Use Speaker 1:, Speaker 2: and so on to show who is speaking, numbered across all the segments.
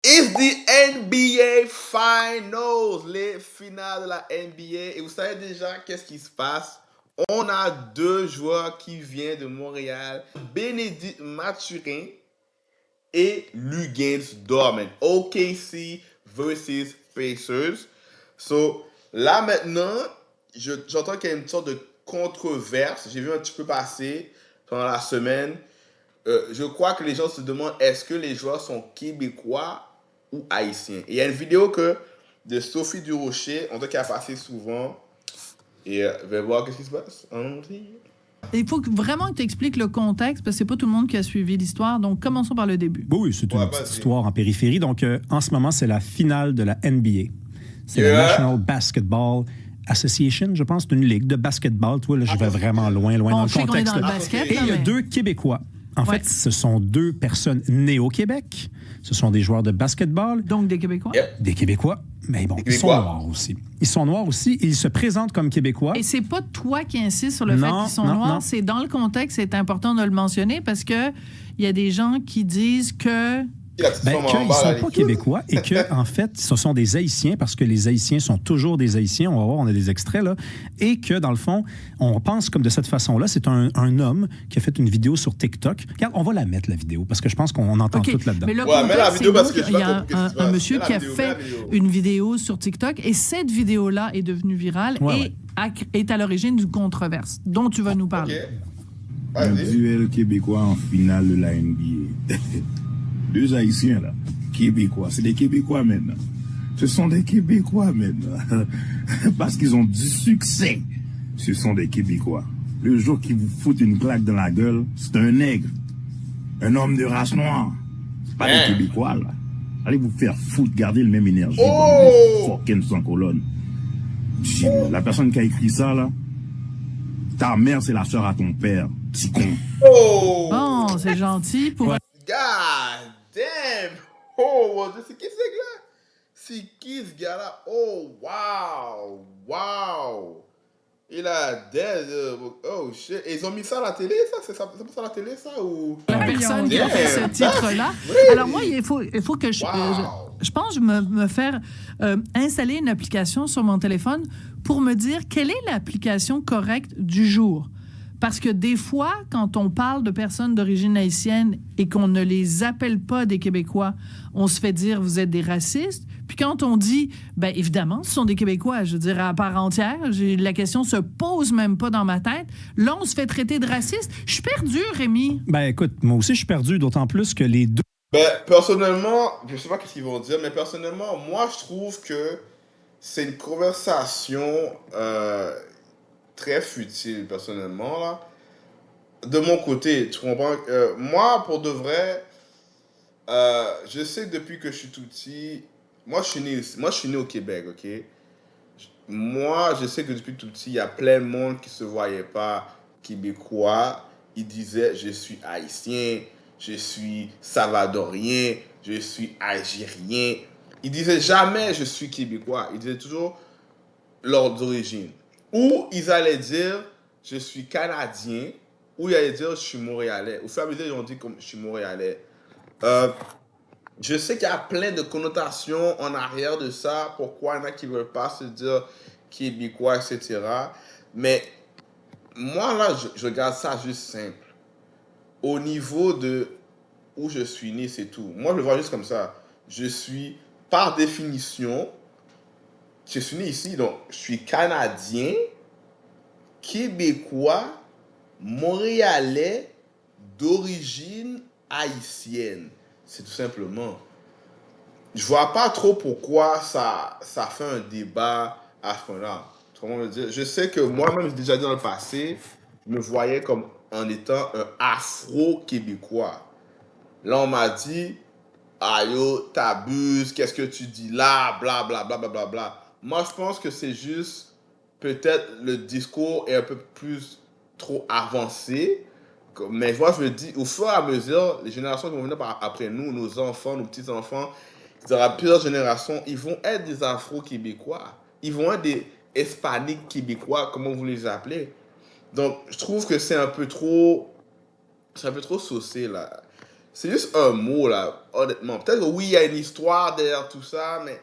Speaker 1: It's the NBA Finals, les finales de la NBA. Et vous savez déjà qu'est-ce qui se passe? On a deux joueurs qui viennent de Montréal, Bénédicte Mathurin et Luguentz Dorman. OKC versus Pacers. So, là maintenant, j'entends qu'il y a une sorte de controverse. J'ai vu un petit peu passer pendant la semaine. Je crois que les gens se demandent est-ce que les joueurs sont québécois ou haïtiens. Et il y a une vidéo de Sophie Durocher, on dirait qu'elle a passé souvent. Et je vais voir qu'est-ce qui se passe.
Speaker 2: Il faut vraiment que tu expliques le contexte parce que c'est pas tout le monde qui a suivi l'histoire. Donc, commençons par le début.
Speaker 3: Oui, c'est une petite histoire en périphérie. Donc, en ce moment, c'est la finale de la NBA. C'est la National Basketball Association, je pense. C'est une ligue de basketball. Toi, là, je vais vraiment loin dans le contexte.
Speaker 2: Dans le basket,
Speaker 3: et il y a deux Québécois. En fait, ce sont deux personnes nées au Québec. Ce sont des joueurs de basketball.
Speaker 2: Donc des Québécois?
Speaker 3: Des Québécois. Mais bon, ils sont noirs aussi. Ils sont noirs aussi. Ils se présentent comme Québécois.
Speaker 2: Et c'est pas toi qui insistes sur le fait qu'ils sont noirs. Non. C'est dans le contexte, c'est important de le mentionner parce que il y a des gens qui disent que...
Speaker 3: qu'ils ne sont pas québécois et que, en fait, ce sont des Haïtiens parce que les Haïtiens sont toujours des Haïtiens. On va voir, on a des extraits là. Et que, dans le fond, on pense comme de cette façon-là. C'est un homme qui a fait une vidéo sur TikTok. Regarde, on va la mettre, la vidéo, parce que je pense qu'on entend tout là-dedans.
Speaker 2: Mais le contexte, il y a un monsieur qui a fait une vidéo sur TikTok et cette vidéo-là est devenue virale et est à l'origine d'une controverse dont tu vas nous parler.
Speaker 4: Un duel québécois en finale de la NBA. Deux Haïtiens, là, Québécois. C'est des Québécois maintenant. Ce sont des Québécois maintenant. Parce qu'ils ont du succès. Ce sont des Québécois. Le jour qu'ils vous foutent une claque dans la gueule, c'est un nègre. Un homme de race noire. C'est pas des Québécois, là. Allez vous faire foutre, garder le même énergie. Fucking sans colonne. La personne qui a écrit ça, là, ta mère, c'est la sœur à ton père. Petit con.
Speaker 2: Bon, c'est gentil pour...
Speaker 1: God damn! Oh, c'est qui ce gars-là? C'est qui ce gars-là? Oh, wow! Wow! Il a dead. Oh, shit. Et ils ont mis ça à la télé, ça? C'est ça à la télé, ça? Ou...
Speaker 2: La personne qui a fait ce titre-là. Alors moi, il faut que je pense que je me faire installer une application sur mon téléphone pour me dire quelle est l'application correcte du jour. Parce que des fois, quand on parle de personnes d'origine haïtienne et qu'on ne les appelle pas des Québécois, on se fait dire « vous êtes des racistes ». Puis quand on dit « bien évidemment, ce sont des Québécois », je veux dire, à part entière, la question se pose même pas dans ma tête. Là, on se fait traiter de raciste. Je suis perdu, Rémi.
Speaker 3: Ben écoute, moi aussi, je suis perdu, d'autant plus que les deux...
Speaker 1: Ben, personnellement, je sais pas ce qu'ils vont dire, mais personnellement, moi, je trouve que c'est une conversation... très futile, personnellement, là. De mon côté, tu comprends? Moi, pour de vrai, je sais que depuis que je suis tout petit, moi, je suis né au Québec, OK? Moi, je sais que depuis tout petit, il y a plein de monde qui se voyait pas québécois. Ils disaient, je suis haïtien, je suis salvadorien, je suis algérien. Ils disaient jamais, je suis québécois. Ils disaient toujours leur d'origine. Ou ils allaient dire, je suis canadien, ou ils allaient dire, je suis montréalais. Au fur et à mesure, ils ont dit, je suis montréalais. Je sais qu'il y a plein de connotations en arrière de ça. Pourquoi il y en a qui ne veulent pas se dire québécois, etc. Mais moi, là, je regarde ça juste simple. Au niveau de où je suis né, c'est tout. Moi, je le vois juste comme ça. Je suis, par définition, je suis né ici, donc je suis canadien, québécois, montréalais, d'origine haïtienne. C'est tout simplement. Je vois pas trop pourquoi ça fait un débat à ce point-là. Comment me dire? Je sais que moi-même, j'ai déjà dit dans le passé, je me voyais comme en étant un afro-québécois. Là, on m'a dit, ah yo, t'abuses, qu'est-ce que tu dis là, bla bla bla bla bla bla. Moi, je pense que c'est juste, peut-être le discours est un peu plus trop avancé. Mais moi, je me dis, au fur et à mesure, les générations qui vont venir après nous, nos enfants, nos petits-enfants, il y aura plusieurs générations, ils vont être des Afro-Québécois. Ils vont être des Hispaniques Québécois, comment vous les appelez. Donc, je trouve que c'est un peu trop saucé, là. c'est juste un mot, là, honnêtement. Peut-être que oui, il y a une histoire derrière tout ça, mais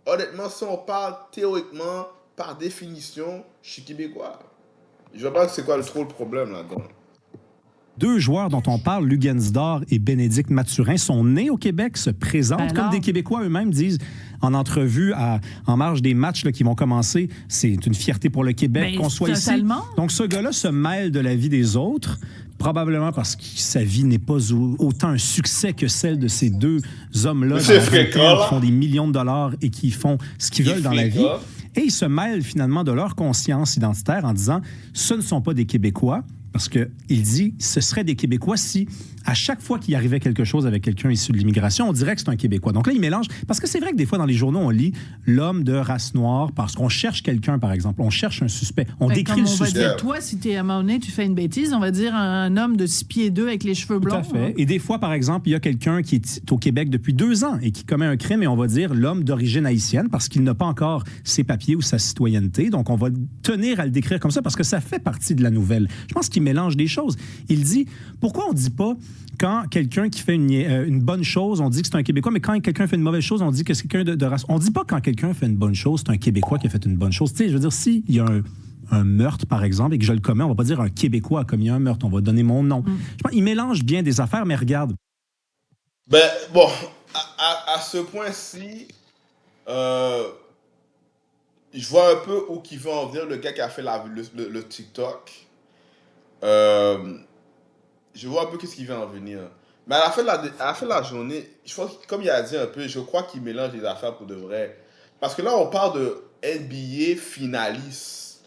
Speaker 1: honnêtement, si on parle théoriquement, par définition, je suis québécois. Je vois pas c'est quoi trop le problème là-dedans.
Speaker 3: Deux joueurs dont on parle, Lugensdor et Bénédicte Mathurin, sont nés au Québec, se présentent comme des Québécois eux-mêmes, disent en entrevue en marge des matchs là, qui vont commencer, c'est une fierté pour le Québec qu'on soit ici. Donc ce gars-là se mêle de la vie des autres, probablement parce que sa vie n'est pas autant un succès que celle de ces deux hommes-là qui font des millions de dollars et qui font ce qu'ils veulent dans la vie. Et ils se mêlent finalement de leur conscience identitaire en disant « ce ne sont pas des Québécois ». Parce qu'il dit ce serait des Québécois si, à chaque fois qu'il arrivait quelque chose avec quelqu'un issu de l'immigration, on dirait que c'est un Québécois. Donc là, il mélange. Parce que c'est vrai que des fois, dans les journaux, on lit l'homme de race noire parce qu'on cherche quelqu'un, par exemple. On cherche un suspect. On décrit le suspect.
Speaker 2: On va dire, toi, si tu es à un moment donné, tu fais une bêtise, on va dire un homme de 6 pieds 2 avec les cheveux blonds.
Speaker 3: Tout à fait. Hein? Et des fois, par exemple, il y a quelqu'un qui est au Québec depuis 2 ans et qui commet un crime et on va dire l'homme d'origine haïtienne parce qu'il n'a pas encore ses papiers ou sa citoyenneté. Donc, on va tenir à le décrire comme ça parce que ça fait partie de la nouvelle. Je pense qu'il mélange des choses. Il dit, pourquoi on ne dit pas, quand quelqu'un qui fait une bonne chose, on dit que c'est un Québécois, mais quand quelqu'un fait une mauvaise chose, on dit que c'est quelqu'un de race. On ne dit pas quand quelqu'un fait une bonne chose, c'est un Québécois qui a fait une bonne chose. Tu sais, je veux dire, s'il y a un meurtre, par exemple, et que je le commets, on ne va pas dire un Québécois a commis un meurtre, on va donner mon nom. Je pense, il mélange bien des affaires, mais regarde.
Speaker 1: Ben, bon, à ce point-ci, je vois un peu où qui veut en venir le gars qui a fait le TikTok. Je vois un peu qu'est-ce qui vient en venir. Mais à la fin de la journée, je pense que, comme il a dit un peu, je crois qu'il mélange les affaires pour de vrai. Parce que là, on parle de NBA finalistes.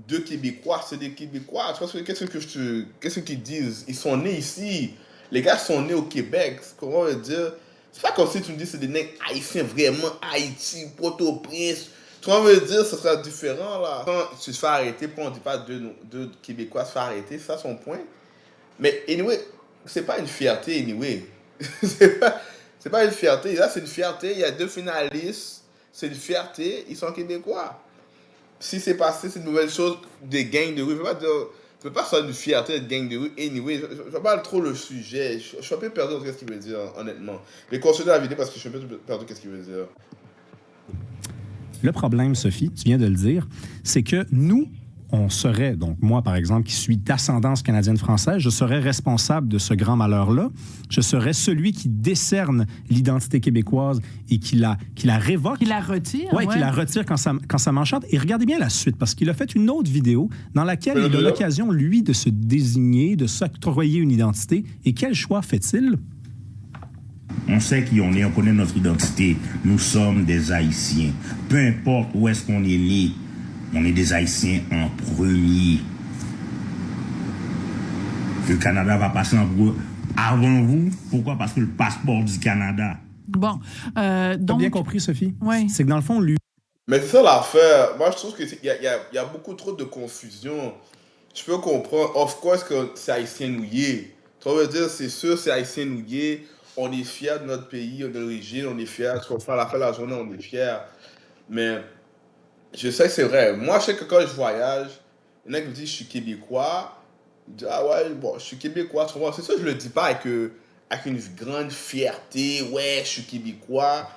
Speaker 1: Deux Québécois, c'est des Québécois. Qu'est-ce qu'ils disent? Ils sont nés ici. Les gars sont nés au Québec. Comment on va dire? C'est pas comme si tu me dis c'est des mecs haïtiens, vraiment Haïti, Port-au-Prince. Tu vois, veut dire, ce sera différent, là. Quand tu te fais arrêter, pourquoi on ne dit pas deux Québécois se font arrêter, c'est ça son point. Mais, anyway, c'est pas une fierté, anyway. c'est pas une fierté. Là, c'est une fierté. Il y a 2 finalistes. C'est une fierté. Ils sont Québécois. Si c'est passé, c'est une nouvelle chose des gangs de rue. Je ne veux pas faire une fierté de gang de rue, anyway. Je ne vois pas trop le sujet. Je suis un peu perdu dans ce qu'il veut dire, honnêtement. Mais continuez la vidéo parce que je suis un peu perdu dans ce qu'il veut dire.
Speaker 3: Le problème, Sophie, tu viens de le dire, c'est que nous, on serait, donc moi, par exemple, qui suis d'ascendance canadienne-française, je serais responsable de ce grand malheur-là. Je serais celui qui décerne l'identité québécoise et qui la révoque.
Speaker 2: Qui la retire.
Speaker 3: Oui, qui la retire quand ça m'enchante. Et regardez bien la suite, parce qu'il a fait une autre vidéo dans laquelle il a l'occasion, lui, de se désigner, de s'octroyer une identité. Et quel choix fait-il?
Speaker 4: On sait qui on est, on connaît notre identité. Nous sommes des Haïtiens. Peu importe où est-ce qu'on est né, on est des Haïtiens en premier. Le Canada va passer avant vous. Pourquoi? Parce que le passeport du Canada.
Speaker 2: Bon, donc...
Speaker 3: T'as bien compris, Sophie?
Speaker 2: Oui.
Speaker 3: C'est que dans le fond, lui...
Speaker 1: Mais c'est ça l'affaire. Moi, je trouve qu'il y a beaucoup trop de confusion. Je peux comprendre. Of course que c'est Haïtien nouillé. Ça veut dire, c'est sûr, c'est Haïtien nouillé. On est fiers de notre pays d'origine, on est fiers. Ce qu'on fait à la fin de la journée, on est fiers. Mais je sais que c'est vrai. Moi, je sais que quand je voyage, il y en a qui me disent je suis québécois. Je dis ah ouais, bon, je suis québécois. C'est ça, je le dis pas avec une grande fierté. Ouais, je suis québécois.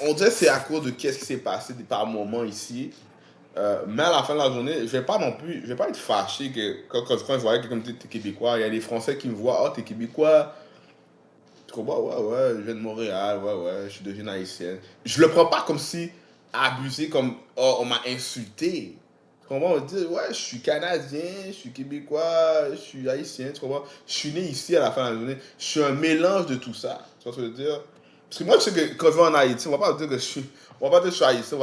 Speaker 1: On dirait que c'est à cause de qu'est-ce qui s'est passé par moment ici. Mais à la fin de la journée, je vais pas être fâché que quand je voyais quelqu'un me dit t'es québécois, il y a des Français qui me voient, oh t'es québécois. Je comprends, ouais, je viens de Montréal, ouais, je suis d'origine haïtienne. Je le prends pas comme si abusé, comme oh, on m'a insulté. Tu comprends? On dit, ouais, je suis Canadien, je suis Québécois, je suis Haïtien, tu comprends? Je suis né ici à la fin de la journée. Je suis un mélange de tout ça. Tu vois ce que je veux dire? Parce que moi, je sais que quand je vais en Haïti, on va pas dire que je suis haïtien, on va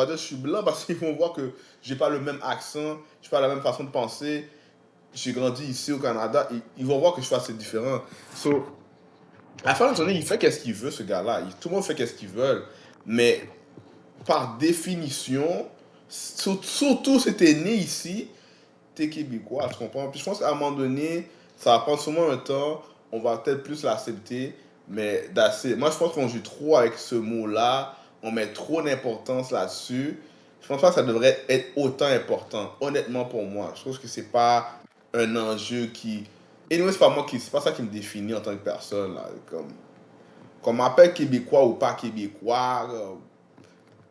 Speaker 1: dire que je suis blanc parce qu'ils vont voir que j'ai pas le même accent, j'ai pas la même façon de penser. J'ai grandi ici au Canada, ils vont voir que je suis assez différent. So, à la fin de la journée, il fait qu'est-ce qu'il veut, ce gars-là. Tout le monde fait qu'est-ce qu'il veut. Mais par définition, surtout si t'es né ici, t'es québécois, tu comprends? Puis je pense qu'à un moment donné, ça va prendre sûrement un temps, on va peut-être plus l'accepter, mais moi, je pense qu'on joue trop avec ce mot-là, on met trop d'importance là-dessus. Je pense pas que ça devrait être autant important, honnêtement pour moi. Je trouve que c'est pas un enjeu qui anyway, c'est pas ça qui me définit en tant que personne, là. Qu'on m'appelle Québécois ou pas Québécois,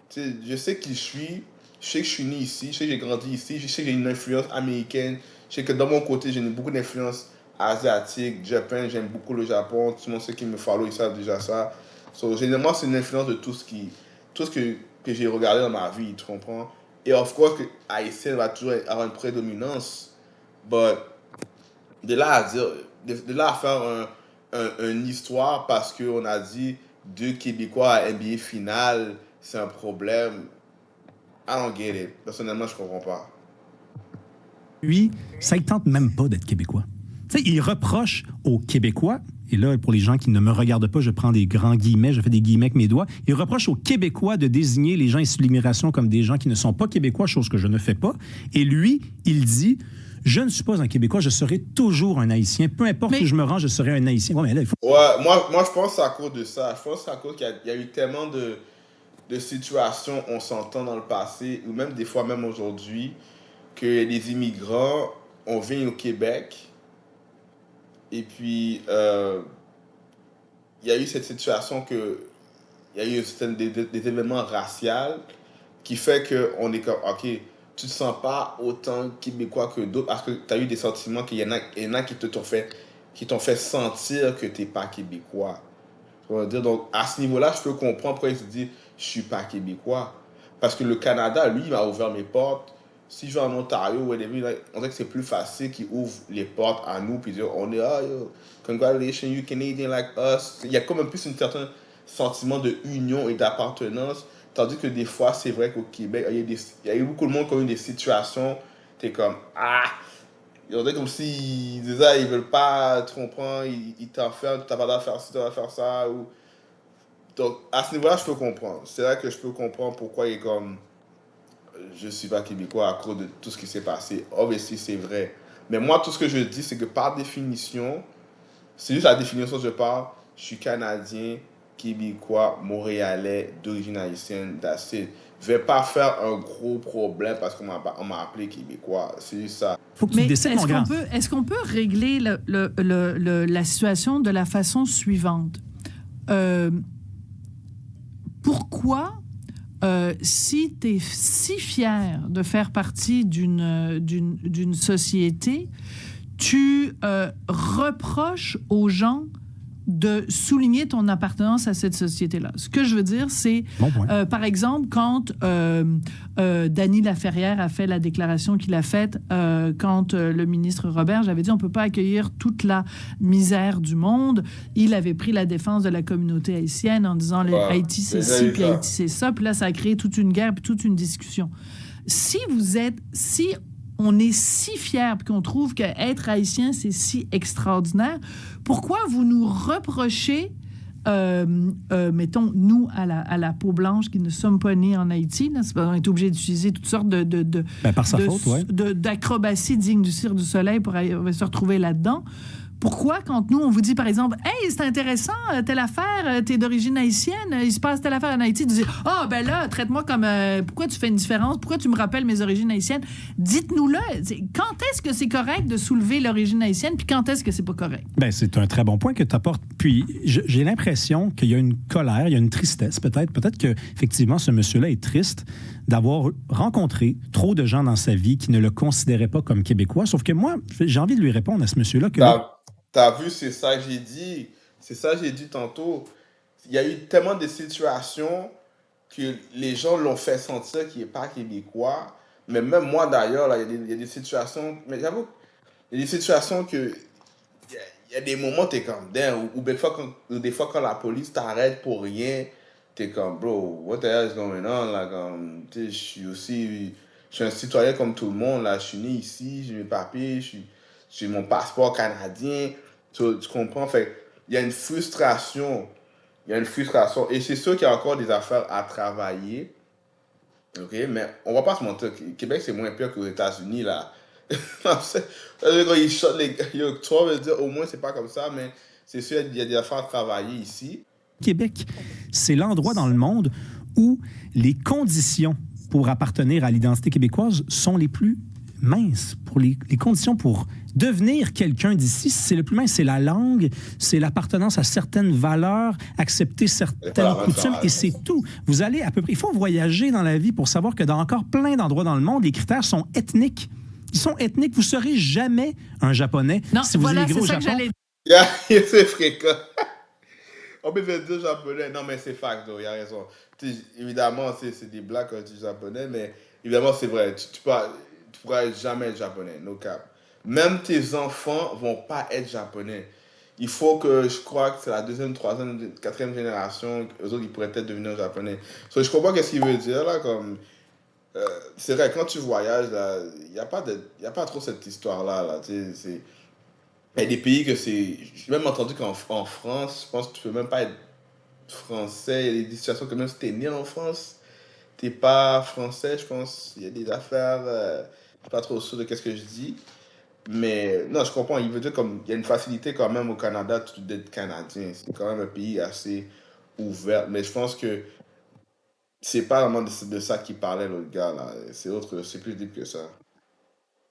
Speaker 1: tu sais, je sais qui je sais que je suis né ici, je sais que j'ai grandi ici, je sais que j'ai une influence américaine, je sais que dans mon côté, j'ai beaucoup d'influence asiatique, japonais, j'aime beaucoup le Japon, tout le monde sait qui me follow, ils savent déjà ça. So, généralement, c'est une influence de tout ce que j'ai regardé dans ma vie, tu comprends? Et of course, que haïtien va toujours avoir une prédominance, but de là à dire, de là à faire une histoire parce qu'on a dit 2 Québécois à NBA finale, c'est un problème. I don't get it. Personnellement, je comprends pas.
Speaker 3: Lui, ça ne tente même pas d'être québécois. Tu sais, il reproche aux Québécois, et là, pour les gens qui ne me regardent pas, je prends des grands guillemets, je fais des guillemets avec mes doigts, il reproche aux Québécois de désigner les gens issus de l'immigration comme des gens qui ne sont pas Québécois, chose que je ne fais pas. Et lui, il dit... Je ne suis pas un Québécois, je serai toujours un Haïtien. Peu importe où je me rends, je serai un Haïtien. Ouais, mais là,
Speaker 1: moi, je pense que c'est à cause de ça. Je pense que c'est à cause qu'il y a eu tellement de situations, on s'entend dans le passé, ou même des fois, même aujourd'hui, que les immigrants, on vient au Québec, et puis, il y a eu cette situation que, il y a eu des événements raciaux qui fait qu'on est comme, OK, tu te sens pas autant québécois que d'autres parce que tu as eu des sentiments qu'il y en a qui t'ont fait sentir que tu n'es pas québécois. Donc, à ce niveau-là, je peux comprendre pourquoi il se dit je suis pas québécois. Parce que le Canada, lui, il m'a ouvert mes portes. Si je vais en Ontario, on dirait que c'est plus facile qu'il ouvre les portes à nous puis dire on est congratulations, you Canadian like us. Il y a comme un plus un certain sentiment de union et d'appartenance. Tandis que des fois, c'est vrai qu'au Québec, il y a eu beaucoup de monde qui ont eu des situations, t'es comme, ils ont dit comme s'ils disaient, ils veulent pas, tu comprends, ils t'enferment, tu n'as pas le droit de faire ci, tu vas faire ça. Donc, à ce niveau-là, je peux comprendre. C'est là que je peux comprendre pourquoi il est comme, je suis pas québécois à cause de tout ce qui s'est passé. Obviously, c'est vrai. Mais moi, tout ce que je dis, c'est que par définition, c'est juste la définition que je parle, je suis Canadien, Québécois, Montréalais, d'origine haïtienne, that's it. Je vais pas faire un gros problème parce qu'on m'a appelé Québécois. C'est juste ça.
Speaker 3: Faut que tu décides, mon grand.
Speaker 2: Est-ce qu'on peut régler la situation de la façon suivante? Pourquoi, si tu es si fier de faire partie d'une société, tu reproches aux gens de souligner ton appartenance à cette société-là. Ce que je veux dire, c'est, par exemple, quand Dany Laferrière a fait la déclaration qu'il a faite quand le ministre Robert avait dit on ne peut pas accueillir toute la misère du monde. Il avait pris la défense de la communauté haïtienne en disant Haïti c'est ci, puis Haïti c'est ça. Puis là, ça a créé toute une guerre, puis toute une discussion. Si on est si fiers et qu'on trouve qu'être haïtien, c'est si extraordinaire, pourquoi vous nous reprochez, mettons, nous, à la peau blanche, qui ne sommes pas nés en Haïti, là, on est obligé d'utiliser toutes sortes d'acrobaties dignes du Cirque du Soleil pour se retrouver là-dedans. Pourquoi, quand nous, on vous dit, par exemple, « Hey, c'est intéressant, telle affaire, t'es d'origine haïtienne, il se passe telle affaire en Haïti », vous dites « Ah, ben là, traite-moi comme... pourquoi tu fais une différence? Pourquoi tu me rappelles mes origines haïtiennes? » Dites-nous-le. Quand est-ce que c'est correct de soulever l'origine haïtienne, puis quand est-ce que c'est pas correct?
Speaker 3: Bien, c'est un très bon point que tu apportes. Puis, j'ai l'impression qu'il y a une colère, il y a une tristesse, peut-être. Peut-être qu'effectivement, ce monsieur-là est triste d'avoir rencontré trop de gens dans sa vie qui ne le considéraient pas comme Québécois. Sauf que moi, j'ai envie de lui répondre à ce monsieur-là que...
Speaker 1: T'as vu, c'est ça que j'ai dit. C'est ça que j'ai dit tantôt. Il y a eu tellement de situations que les gens l'ont fait sentir qu'il n'est pas québécois. Mais même moi, d'ailleurs, il y a des situations... Mais j'avoue, il y a des situations que... Il y a des moments, t'es comme... Ou des fois, quand la police t'arrête pour rien, t'es comme, bro, what the hell is going on? Là, je suis un citoyen comme tout le monde. Là, je suis né ici, j'ai mes papiers, j'ai mon passeport canadien, tu comprends? Fait il y a une frustration. Et c'est sûr qu'il y a encore des affaires à travailler. OK? Mais on va pas se mentir. Québec, c'est moins pire qu'aux États-Unis, là. Quand ils shot les gars, toi, veut dire, au moins, c'est pas comme ça, mais c'est sûr qu'il y a des affaires à travailler ici.
Speaker 3: Québec, c'est l'endroit dans le monde où les conditions pour appartenir à l'identité québécoise sont les plus mince. Pour les conditions pour devenir quelqu'un d'ici, c'est le plus mince. C'est la langue, c'est l'appartenance à certaines valeurs, accepter certaines coutumes, et c'est tout. Vous allez à peu près... Il faut voyager dans la vie pour savoir que dans encore plein d'endroits dans le monde, les critères sont ethniques. Ils sont ethniques. Vous ne serez jamais un Japonais si vous émigrez au Japon.
Speaker 1: C'est fréquent. On peut faire deux japonais. Non, mais c'est fact, il y a raison. Évidemment, c'est des blagues quand tu dis japonais, mais évidemment, c'est vrai. Tu pourras jamais être japonais, no cap. Même tes enfants vont pas être japonais. Il faut que, je crois que c'est la deuxième, troisième, quatrième génération, eux autres, ils pourraient peut-être devenir japonais. So, je comprends ce qu'il veut dire, là, comme... c'est vrai, quand tu voyages, il n'y a pas trop cette histoire-là, là, il y a des pays que c'est... J'ai même entendu qu'en France, je pense que tu peux même pas être français. Il y a des situations que même si tu es né en France, tu n'es pas français, je pense. Il y a des affaires... je suis pas trop sûr de ce que je dis. Mais non, je comprends. Il veut dire comme il y a une facilité quand même au Canada d'être canadien. C'est quand même un pays assez ouvert. Mais je pense que c'est pas vraiment de ça qu'il parlait, l'autre gars, là. C'est plus deep que ça.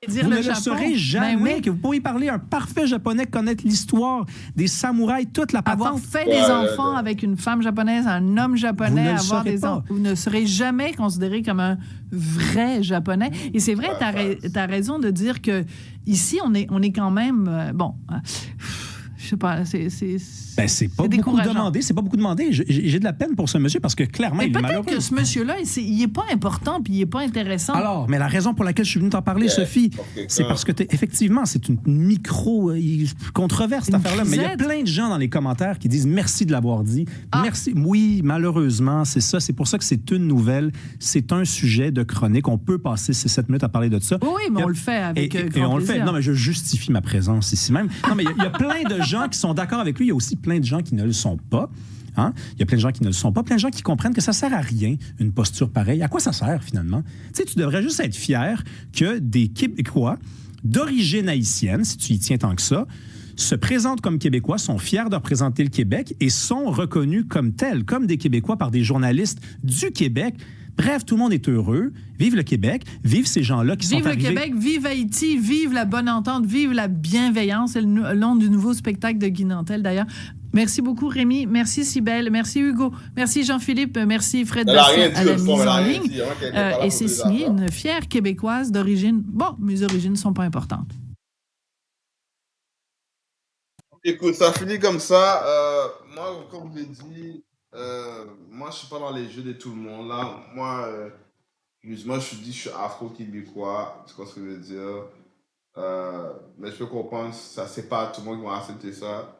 Speaker 3: Vous ne le saurez jamais, que vous pourriez parler un parfait japonais, connaître l'histoire des samouraïs, toute la patente.
Speaker 2: Avoir fait des enfants avec une femme japonaise, un homme japonais, avoir des enfants. Vous ne serez jamais considéré comme un vrai japonais. Et c'est vrai, tu as raison de dire que ici, on est quand même... je sais pas,
Speaker 3: c'est pas beaucoup demandé. C'est pas beaucoup demandé. J'ai de la peine pour ce monsieur parce que clairement, il est malheureux.
Speaker 2: Peut-être que ce monsieur-là, il est pas important puis il est pas intéressant.
Speaker 3: Alors, mais la raison pour laquelle je suis venu t'en parler, Sophie, c'est parce que effectivement, c'est une controverse, cette affaire-là. Mais il y a plein de gens dans les commentaires qui disent merci de l'avoir dit. Merci. Oui, malheureusement, c'est ça. C'est pour ça que c'est une nouvelle. C'est un sujet de chronique. On peut passer 7 minutes à parler de ça.
Speaker 2: Oui, mais on le fait avec grand
Speaker 3: on
Speaker 2: plaisir.
Speaker 3: le fait. Non, mais je justifie ma présence ici même. Non, mais il y a plein de gens qui sont d'accord avec lui. Il y a aussi plein de gens qui ne le sont pas. Hein? Il y a plein de gens qui ne le sont pas, plein de gens qui comprennent que ça sert à rien, une posture pareille. À quoi ça sert, finalement? Tu sais, tu devrais juste être fier que des Québécois d'origine haïtienne, si tu y tiens tant que ça, se présentent comme Québécois, sont fiers de représenter le Québec et sont reconnus comme tels, comme des Québécois par des journalistes du Québec. Bref, tout le monde est heureux. Vive le Québec. Vive ces gens-là qui sont arrivés.
Speaker 2: Vive le Québec, vive Haïti, vive la bonne entente, vive la bienveillance. C'est le nom du nouveau spectacle de Guy Nantel, d'ailleurs. Merci beaucoup, Rémi. Merci, Cybèle. Merci, Hugo. Merci, Jean-Philippe. Merci, Fred Bastien à la mise en ligne. Et c'est signé une fière Québécoise d'origine... Bon, mes origines ne sont pas importantes.
Speaker 1: Écoute, ça finit comme ça. Moi, comme je l'ai dit... moi, je suis pas dans les jeux de tout le monde. Là, moi, je suis afro-québécois. Tu vois ce que je veux dire? Mais je peux comprendre, ça, c'est pas tout le monde qui va accepter ça.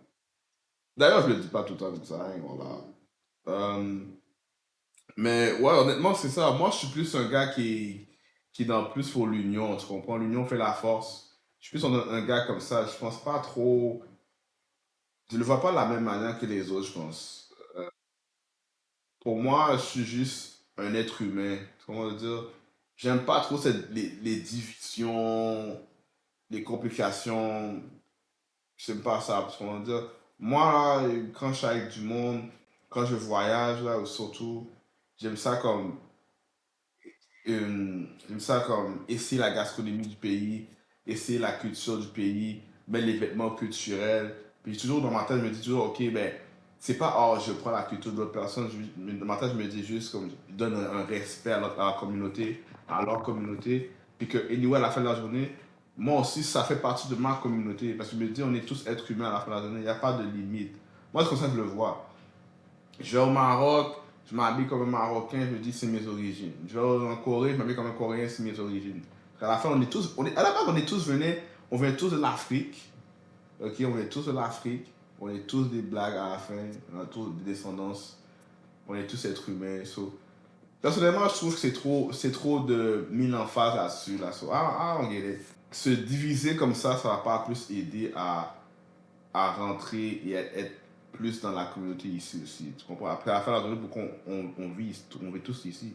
Speaker 1: D'ailleurs, je le dis pas tout le temps comme ça. Hein, voilà. Mais ouais, honnêtement, c'est ça. Moi, je suis plus un gars qui est dans plus pour l'union. Tu comprends? L'union fait la force. Je suis plus un gars comme ça. Je pense pas trop. Je le vois pas de la même manière que les autres, je pense. Pour moi, je suis juste un être humain. Comment dire? J'aime pas trop les divisions, les complications. J'aime pas ça. Comment dire? Moi, quand je suis avec du monde, quand je voyage, là, surtout, j'aime ça comme, j'aime ça comme essayer la gastronomie du pays, essayer la culture du pays, ben, les vêtements culturels. Puis toujours dans ma tête, je me dis toujours, ok, ben, c'est pas, oh, je prends la culture de l'autre personne. Dans ma tête, je me dis juste, comme, je donne un respect à la communauté, à leur communauté. Puis que, anyway, à la fin de la journée, moi aussi, ça fait partie de ma communauté. Parce que je me dis, on est tous êtres humains à la fin de la journée. Il n'y a pas de limite. Moi, c'est comme ça que je le vois. Je vais au Maroc, je m'habille comme un Marocain, je me dis, c'est mes origines. Je vais en Corée, je m'habille comme un Coréen, c'est mes origines. À la fin, à la base, on est tous venus, on vient tous de l'Afrique. Ok, on vient tous de l'Afrique. On est tous des blagues à la fin. On a tous des descendances. On est tous êtres humains. So, personnellement, je trouve que c'est trop de mise en phase là-dessus. Là. So, on get it. Se diviser comme ça va pas plus aider à rentrer et à être plus dans la communauté ici aussi. Tu comprends? Après, à la fin de la journée, on vit tous ici.